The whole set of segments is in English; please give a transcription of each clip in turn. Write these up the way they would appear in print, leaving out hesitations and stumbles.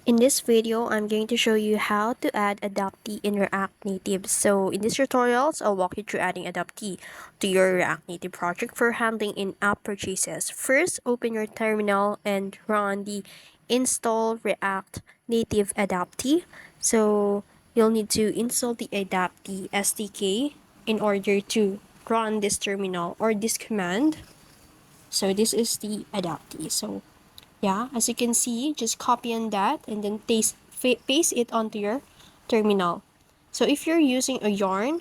In this video, I'm going to show you how to add Adapty in React Native. So in this tutorials, I'll walk you through adding Adapty to your React Native project for handling in-app purchases. First, open your terminal and run the install React Native Adapty. So you'll need to install the Adapty SDK in order to run this terminal or this command. So this is the Adapty. So yeah, as you can see, just copy on that and then paste it onto your terminal. So if you're using a yarn,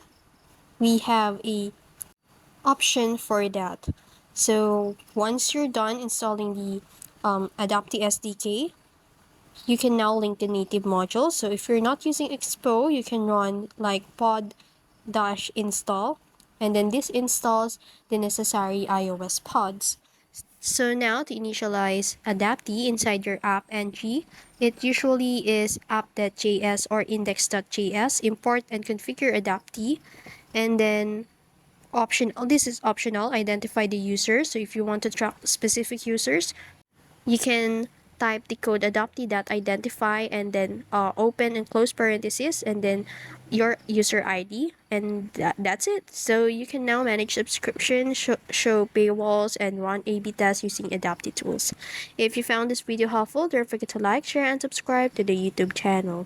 we have a option for that. So once you're done installing the Adapty SDK, you can now link the native module. So if you're not using Expo, you can run like pod dash install, and then this installs the necessary iOS pods. So now to initialize Adapty inside your app ng, it usually is app.js or index.js. Import and configure Adapty, and then this is optional, identify the user. So if you want to track specific users, you can type the code adapty.identify and then open and close parentheses and then your user ID, and that's it. So you can now manage subscription, show paywalls, and run A/B tests using Adapty tools. If you found this video helpful, don't forget to like, share, and subscribe to the YouTube channel.